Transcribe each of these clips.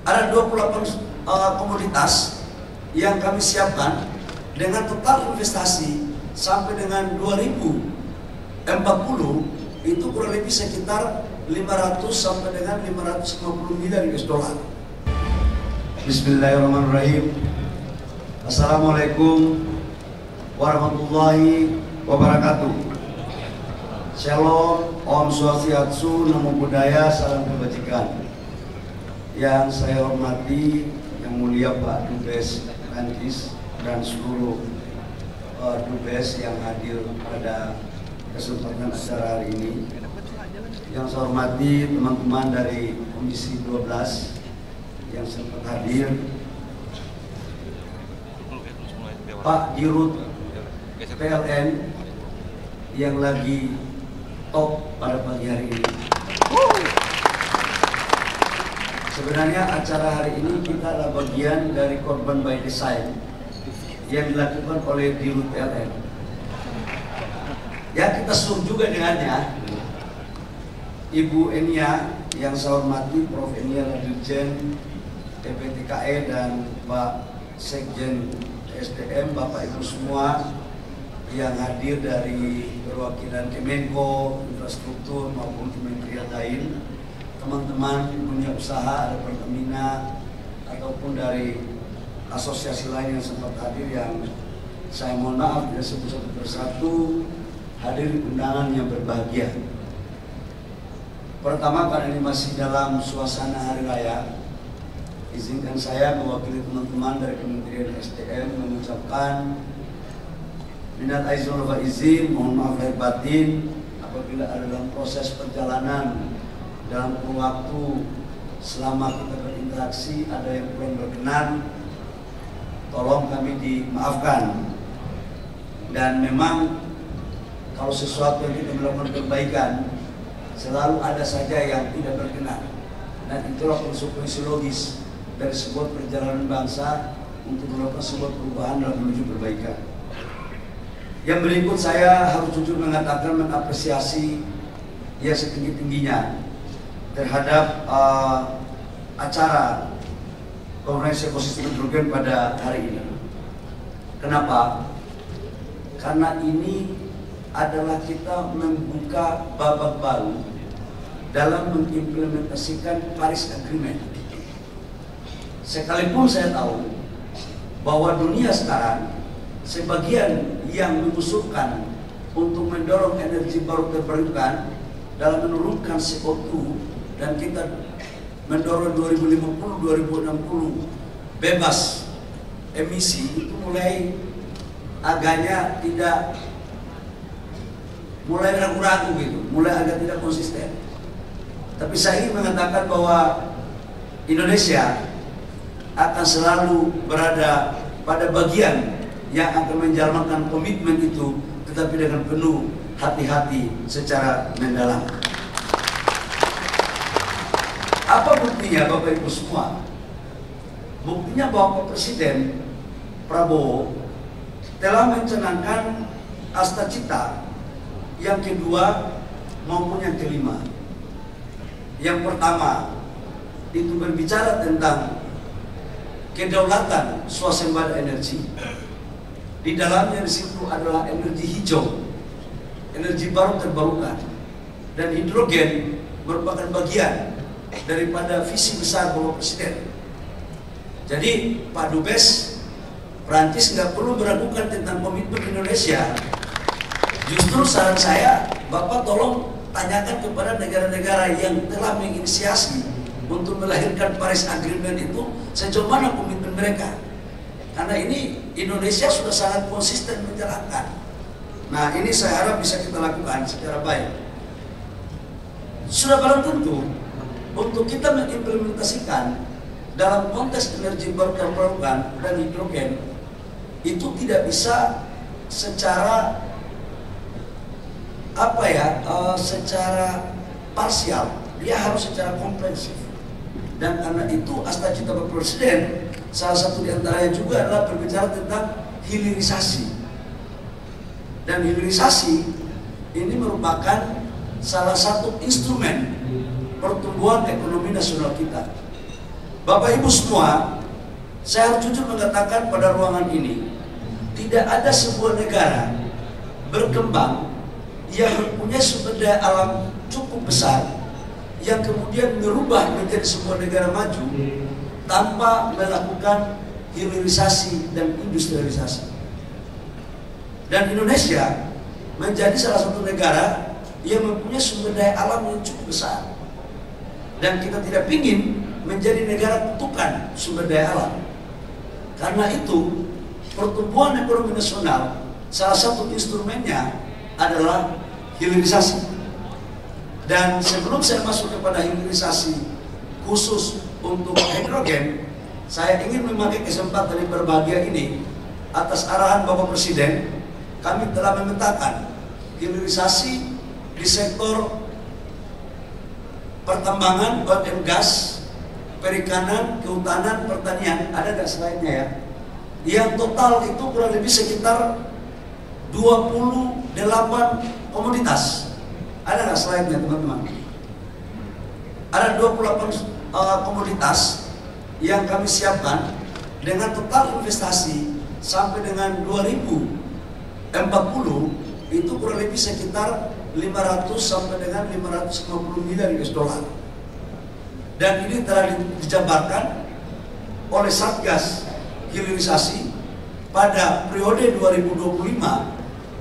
Ada 28 komoditas yang kami siapkan dengan total investasi sampai dengan 2040 itu kurang lebih sekitar 500 sampai dengan 550 miliar US dollar. Bismillahirrahmanirrahim. Assalamualaikum warahmatullahi wabarakatuh. Shalom, Om Swastiastu, Namo Buddhaya, salam kebajikan. Yang saya hormati Yang Mulia Pak Dubes Prancis dan seluruh Dubes yang hadir pada kesempatan acara hari ini. Yang saya hormati teman-teman dari Komisi 12 yang sempat hadir, Pak Dirut PLN yang lagi top pada pagi hari ini. Sebenarnya acara hari ini kita adalah bagian dari korban by design yang dilakukan oleh Dirut PLN. Ya, kita suruh juga dengannya Ibu Enia yang saya hormati, Prof. Enia Dirjen TPTKE dan Pak Sekjen SDM, Bapak Ibu semua yang hadir dari perwakilan Kemenko, infrastruktur maupun kementerian lain, teman-teman dunia usaha, ada Pertamina ataupun dari asosiasi lain yang sempat hadir, yang saya mohon maaf tidak sebut satu persatu, hadir di undangan yang berbahagia. Pertama, karena ini masih dalam suasana hari raya, izinkan saya mewakili teman-teman dari Kementerian SDM mengucapkan minal aizin wal faizin, mohon maaf lahir batin apabila ada dalam proses perjalanan dalam kurun waktu selama kita berinteraksi ada yang kurang berkenan, tolong kami dimaafkan. Dan memang kalau sesuatu yang kita melakukan perbaikan selalu ada saja yang tidak berkenan, dan itulah konsekuensi logis dari sebuah perjalanan bangsa untuk melakukan sebuah perubahan dan menuju perbaikan. Yang berikut saya harus jujur mengatakan mengapresiasi yang setinggi-tingginya terhadap acara Konferensi Ekosistem Hidrogen pada hari ini. Kenapa? Karena ini adalah kita membuka babak baru dalam mengimplementasikan Paris Agreement. Sekalipun saya tahu bahwa dunia sekarang sebagian yang mengusulkan untuk mendorong energi baru terbarukan dalam menurunkan CO2, dan kita mendorong 2050-2060 bebas emisi, itu mulai agaknya tidak, mulai ragu-ragu gitu, mulai agak tidak konsisten. Tapi saya ingin mengatakan bahwa Indonesia akan selalu berada pada bagian yang akan menjalankan komitmen itu, tetapi dengan penuh hati-hati secara mendalam. Apa buktinya Bapak Ibu semua? Buktinya bahwa Pak Presiden Prabowo telah mencanangkan Asta Cita yang kedua maupun yang kelima. Yang pertama itu berbicara tentang kedaulatan swasembada energi. Di dalamnya di situ adalah energi hijau, energi baru terbarukan, dan hidrogen merupakan bagian daripada visi besar Bapak Presiden. Jadi Pak Dubes Prancis nggak perlu meragukan tentang komitmen Indonesia. Justru saran saya, Bapak tolong tanyakan kepada negara-negara yang telah menginisiasi untuk melahirkan Paris Agreement itu sejauh mana komitmen mereka. Karena ini Indonesia sudah sangat konsisten menjalankan. Nah, ini saya harap bisa kita lakukan secara baik. Sudah barang tentu untuk kita mengimplementasikan dalam konteks energi baru terbarukan dan hidrogen itu tidak bisa secara secara parsial, dia harus secara komprehensif. Dan karena itu Asta Cita Bapak Presiden salah satu diantaranya juga adalah berbicara tentang hilirisasi. Dan hilirisasi ini merupakan salah satu instrumen pertumbuhan ekonomi nasional kita. Bapak Ibu semua, saya harus jujur mengatakan pada ruangan ini, tidak ada sebuah negara berkembang yang mempunyai sumber daya alam cukup besar yang kemudian merubah menjadi sebuah negara maju tanpa melakukan hilirisasi dan industrialisasi. Dan Indonesia menjadi salah satu negara yang mempunyai sumber daya alam yang cukup besar. Dan kita tidak ingin menjadi negara kutukan sumber daya alam. Karena itu, pertumbuhan ekonomi nasional salah satu instrumennya adalah hilirisasi. Dan sebelum saya masuk kepada hilirisasi khusus untuk hidrogen, saya ingin memakai kesempatan yang berbahagia ini atas arahan Bapak Presiden, kami telah memetakan hilirisasi di sektor pertambangan, oil and gas, perikanan, kehutanan, pertanian. Ada nggak slide-nya ya? Yang total itu kurang lebih sekitar 28 komoditas. Ada nggak slide-nya teman-teman? Ada 28 komoditas yang kami siapkan dengan total investasi sampai dengan 2040 itu kurang lebih sekitar 500 sampai dengan 550 miliar US dollar. Dan ini telah dijabarkan oleh Satgas Hilirisasi pada periode 2025.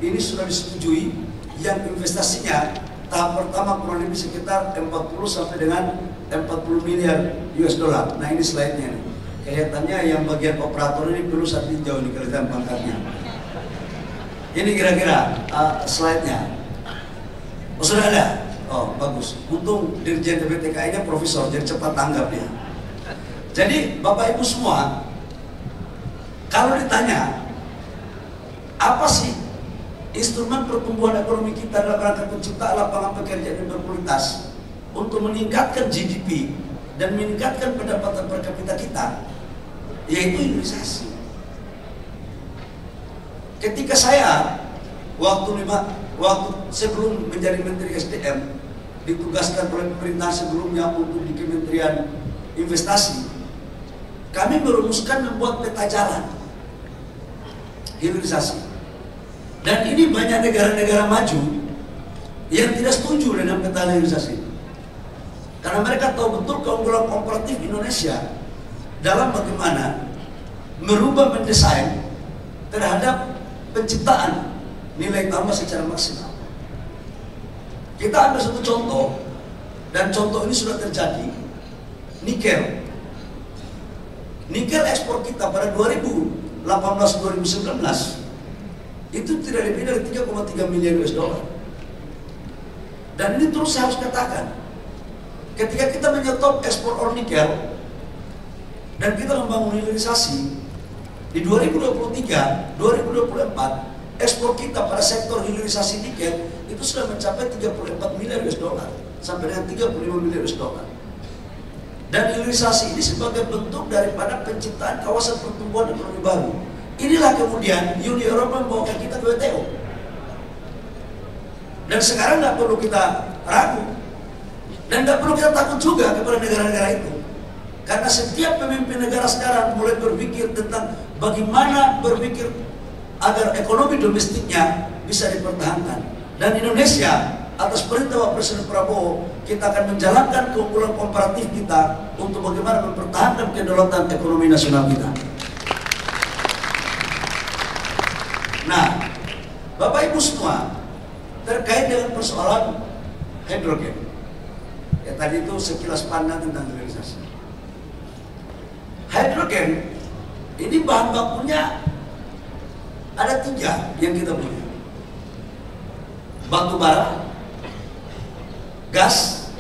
Ini sudah disetujui yang investasinya tahap pertama kurang lebih sekitar 40 sampai dengan 40 miliar US dollar. Nah ini slide-nya nih. Kelihatannya yang bagian operator ini perlu satu jauh nih kelihatan pangkatnya. Ini kira-kira slide-nya. Oh sudah ada? Oh bagus. Untung Dirjen BPTKI-nya profesor, jadi cepat tanggap dia. Jadi Bapak Ibu semua, kalau ditanya apa sih instrumen pertumbuhan ekonomi kita dalam rangka penciptaan lapangan pekerjaan yang berkualitas untuk meningkatkan GDP dan meningkatkan pendapatan per kapita kita, yaitu hilirisasi. Ketika saya waktu sebelum menjadi Menteri SDM ditugaskan oleh pemerintah sebelumnya untuk di Kementerian Investasi, kami merumuskan membuat peta jalan hilirisasi. Dan ini banyak negara-negara maju yang tidak setuju dengan peta hilirisasi, karena mereka tahu betul keunggulan komparatif Indonesia dalam bagaimana merubah mendesain terhadap penciptaan nilai tambah secara maksimal. Kita ambil satu contoh, dan contoh ini sudah terjadi. Nikel ekspor kita pada 2018-2019 itu tidak lebih dari 3,3 miliar US dollar. Dan ini terus saya harus katakan, ketika kita menyetop ekspor ore nikel dan kita membangun hilirisasi di 2023, 2024, ekspor kita pada sektor hilirisasi nikel itu sudah mencapai 34 miliar US dollar sampai dengan 35 miliar US dollar. Dan hilirisasi ini sebagai bentuk daripada penciptaan kawasan pertumbuhan ekonomi baru. Inilah kemudian Uni Eropa membawakan kita ke WTO. Dan sekarang nggak perlu kita ragu dan nggak perlu kita takut juga kepada negara-negara itu, karena setiap pemimpin negara sekarang mulai berpikir tentang bagaimana berpikir agar ekonomi domestiknya bisa dipertahankan. Dan Indonesia atas perintah Bapak Presiden Prabowo, kita akan menjalankan keunggulan komparatif kita untuk bagaimana mempertahankan kedaulatan ekonomi nasional kita. Nah, Bapak Ibu semua, terkait dengan persoalan hidrogen, ya tadi itu sekilas pandang tentang hilirisasi. Hidrogen ini bahan bakunya ada 3 yang kita punya: batu bara, gas,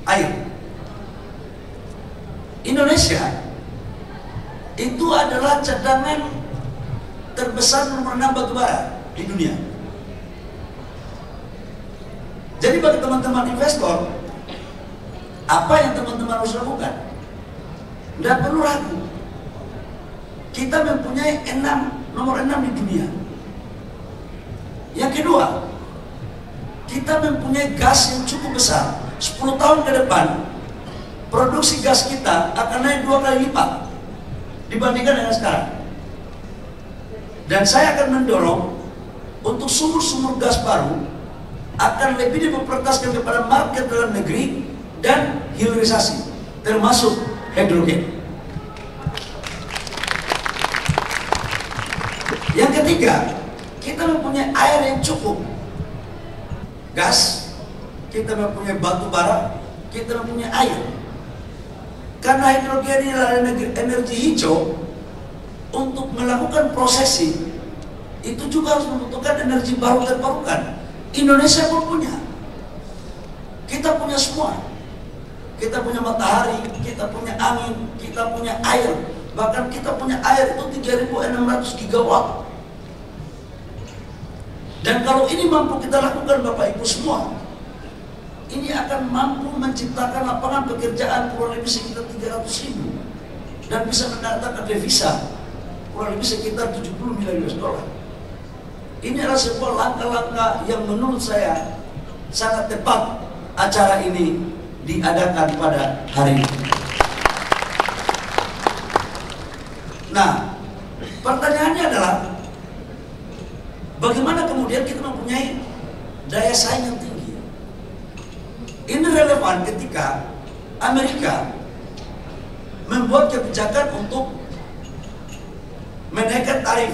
air. Indonesia itu adalah cadangan terbesar nomor 6 batu bara di dunia. Jadi bagi teman-teman investor, apa yang teman-teman harus lakukan? Tidak perlu ragu. Kita mempunyai nomor 6 di dunia. Yang kedua, kita mempunyai gas yang cukup besar. 10 tahun ke depan produksi gas kita akan naik 2 kali lipat dibandingkan dengan sekarang. Dan saya akan mendorong untuk sumur-sumur gas baru akan lebih diprioritaskan kepada market dalam negeri dan hilirisasi, termasuk hidrogen. Yang ketiga, kita mempunyai air yang cukup, gas, kita mempunyai batu bara, kita mempunyai air. Karena hidrogen ini adalah energi hijau, untuk melakukan prosesi itu juga harus membutuhkan energi baru terbarukan. Indonesia pun punya, kita punya semua. Kita punya matahari, kita punya angin, kita punya air. Bahkan kita punya air itu 3.600 gigawatt. Dan kalau ini mampu kita lakukan Bapak Ibu semua, ini akan mampu menciptakan lapangan pekerjaan kurang lebih sekitar 300.000 dan bisa mendatangkan devisa kurang lebih sekitar 70 miliar US dollar. Ini adalah sebuah langkah-langkah yang menurut saya sangat tepat acara ini diadakan pada hari ini. Nah, pertanyaannya adalah bagaimana kemudian kita mempunyai daya saing yang tinggi? Ini relevan ketika Amerika membuat kebijakan untuk menaikkan tarif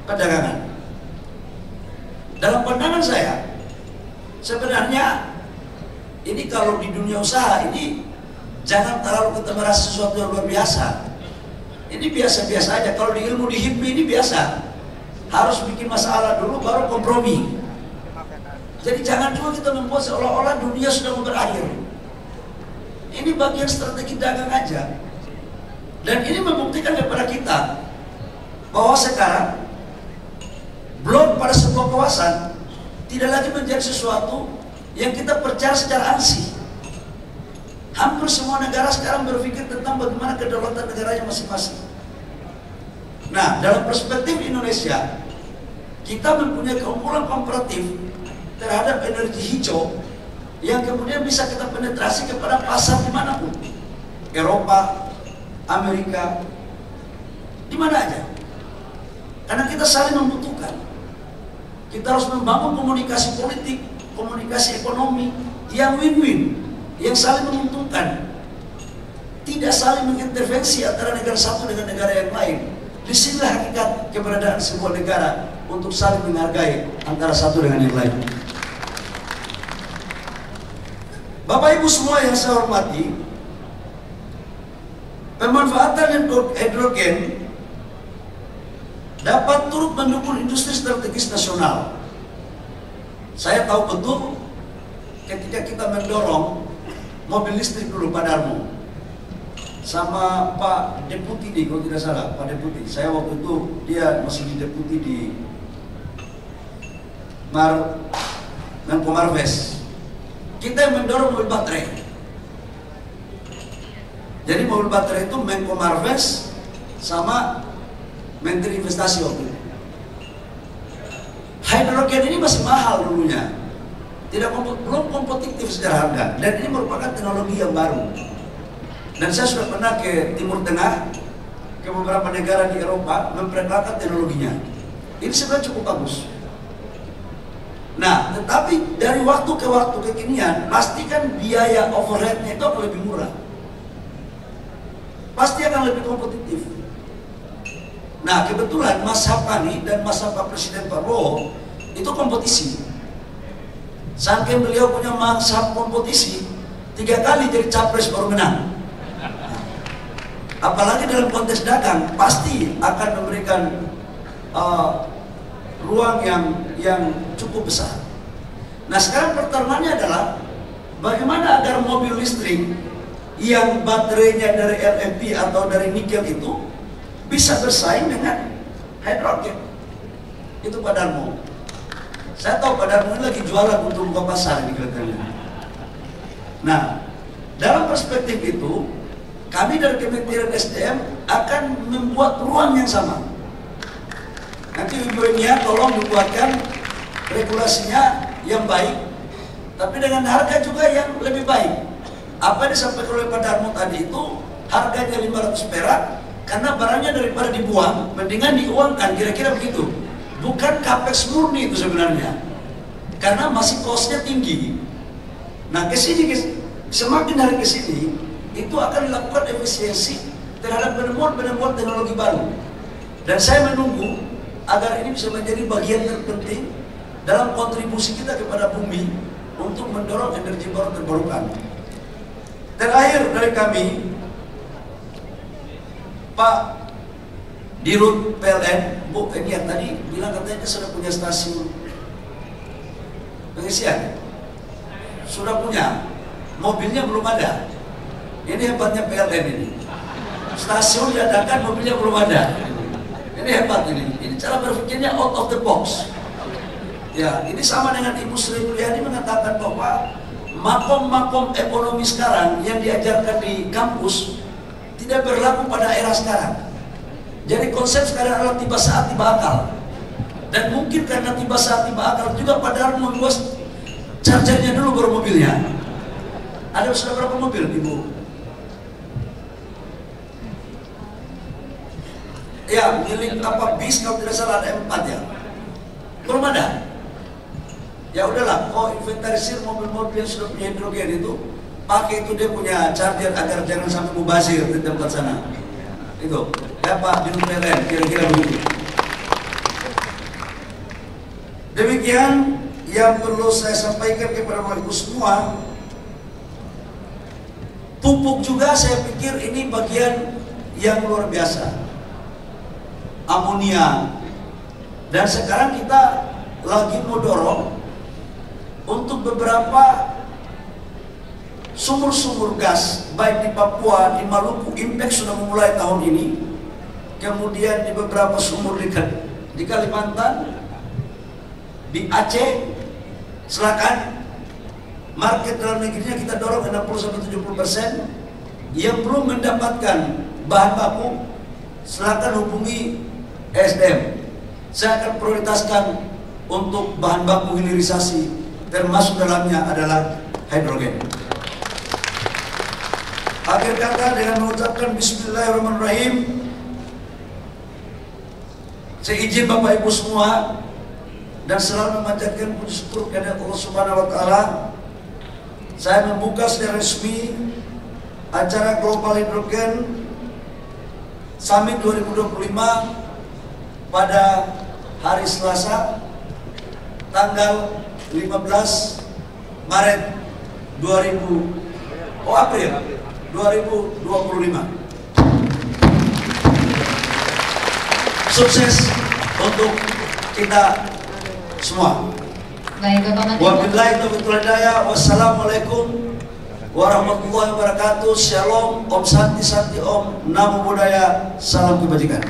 perdagangan. Dalam pandangan saya, sebenarnya ini kalau di dunia usaha ini jangan terlalu kita merasa sesuatu yang luar biasa. Ini biasa-biasa aja. Kalau di ilmu di HIPMI ini biasa. Harus bikin masalah dulu baru kompromi. Jadi jangan cuma kita membuat seolah-olah dunia sudah mau berakhir. Ini bagian strategi dagang aja. Dan ini membuktikan kepada kita bahwa sekarang blok pada sebuah kawasan tidak lagi menjadi sesuatu yang kita percaya secara ansih. Hampir semua negara sekarang berpikir tentang bagaimana kedaulatan negaranya masing-masing. Nah, dalam perspektif Indonesia, kita mempunyai keunggulan komparatif terhadap energi hijau yang kemudian bisa kita penetrasi kepada pasar dimanapun, Eropa, Amerika, di mana aja. Karena kita saling membutuhkan. Kita harus membangun komunikasi politik, komunikasi ekonomi yang win-win, yang saling menguntungkan, tidak saling mengintervensi antara negara satu dengan negara yang lain. Disinilah hakikat keberadaan sebuah negara, untuk saling menghargai antara satu dengan yang lain. Bapak Ibu semua yang saya hormati, pemanfaatan hidrogen dapat turut mendukung industri strategis nasional. Saya tahu betul ketika kita mendorong mobil listrik dulu Pak Darmo sama Pak Deputi nih, kalau tidak salah Pak Deputi. Saya waktu itu dia masih di Deputi di Menko Marves. Kita yang mendorong mobil baterai. Jadi mobil baterai itu Menko Marves sama Menteri Investasi waktu itu. Hidrogen ini masih mahal dulunya, belum kompetitif secara harga, dan ini merupakan teknologi yang baru. Dan saya sudah pernah ke Timur Tengah, ke beberapa negara di Eropa, memperkenalkan teknologinya. Ini sebenarnya cukup bagus. Nah, tetapi dari waktu ke waktu kekinian, pastikan biaya overheadnya itu akan lebih murah, pasti akan lebih kompetitif. Nah, kebetulan mazhab kami dan mazhab Pak Presiden Prabowo itu kompetisi. Saking beliau punya mazhab kompetisi, 3 kali jadi capres baru menang. Apalagi dalam konteks dagang, pasti akan memberikan ruang yang cukup besar. Nah, sekarang pertarungannya adalah bagaimana agar mobil listrik yang baterainya dari LFP atau dari nikel itu bisa bersaing dengan hidrogen. Itu Pak Darmo. Saya tahu Pak Darmo ini lagi jualan untuk buka pasar ini kelihatannya. Nah, dalam perspektif itu, kami dari Kementerian SDM akan membuat ruang yang sama. Nanti Ibu Enia tolong dibuatkan regulasinya yang baik, tapi dengan harga juga yang lebih baik. apa yang disampaikan oleh Pak Darmo tadi itu harganya 500 perak karena barangnya daripada dibuang, mendingan diuangkan, kira-kira begitu. Bukan capex murni itu sebenarnya, karena masih costnya tinggi. Nah kesini, semakin hari kesini, itu akan dilakukan efisiensi terhadap penemuan-penemuan teknologi baru. Dan saya menunggu agar ini bisa menjadi bagian terpenting dalam kontribusi kita kepada bumi untuk mendorong energi baru terbarukan. Terakhir dari kami, Pak Dirut PLN, Bu, ini yang tadi bilang katanya sudah punya stasiun pengisian, sudah punya, mobilnya belum ada. Ini hebatnya PLN ini. Stasiun diadakan, mobilnya belum ada. Ini hebat ini. Ini cara berpikirnya out of the box. Ya, ini sama dengan Ibu Sri Mulyani mengatakan bahwa makom-makom ekonomi sekarang yang diajarkan di kampus tidak berlaku pada era sekarang. Jadi konsep sekarang adalah tiba saat tiba akal. Dan mungkin karena tiba saat tiba akal juga padahal membuat chargernya dulu baru mobilnya. Ada sudah berapa mobil, Ibu? Ya, milik apa bis kalau tidak salah ada 4 ya. Belum ada. Ya udahlah, kau inventarisir mobil-mobil yang sudah punya hidrogen itu, pakai itu dia punya charger agar jangan sampai mubazir di tempat sana. Itu. Ya Pak, di PLN, kira-kira begitu. Demikian yang perlu saya sampaikan kepada Bapak Ibu semua. Pupuk juga saya pikir ini bagian yang luar biasa. Amonia. Dan sekarang kita lagi mau dorong untuk beberapa sumur-sumur gas, baik di Papua, di Maluku, Impact sudah memulai tahun ini. Kemudian di beberapa sumur di Kalimantan, di Aceh, silakan. Market dalam negerinya kita dorong 60-70%. Yang belum mendapatkan bahan baku, silakan hubungi ESDM. Saya akan prioritaskan untuk bahan baku hilirisasi, termasuk dalamnya adalah hidrogen. Akhir kata dengan mengucapkan Bismillahirrahmanirrahim, saya izin Bapak Ibu semua dan selalu memanjatkan puji syukur kepada Allah Subhanahu wa taala. Saya membuka secara resmi acara Global Hydrogen Summit 2025 pada hari Selasa tanggal 15 Maret 2025. Sukses untuk kita semua. Baik, Bapak Menteri. Wabillahi taufiq wal hidayah. Wassalamualaikum warahmatullahi wabarakatuh. Shalom, Om Santi Santi Om, Namo Buddhaya, salam kebajikan.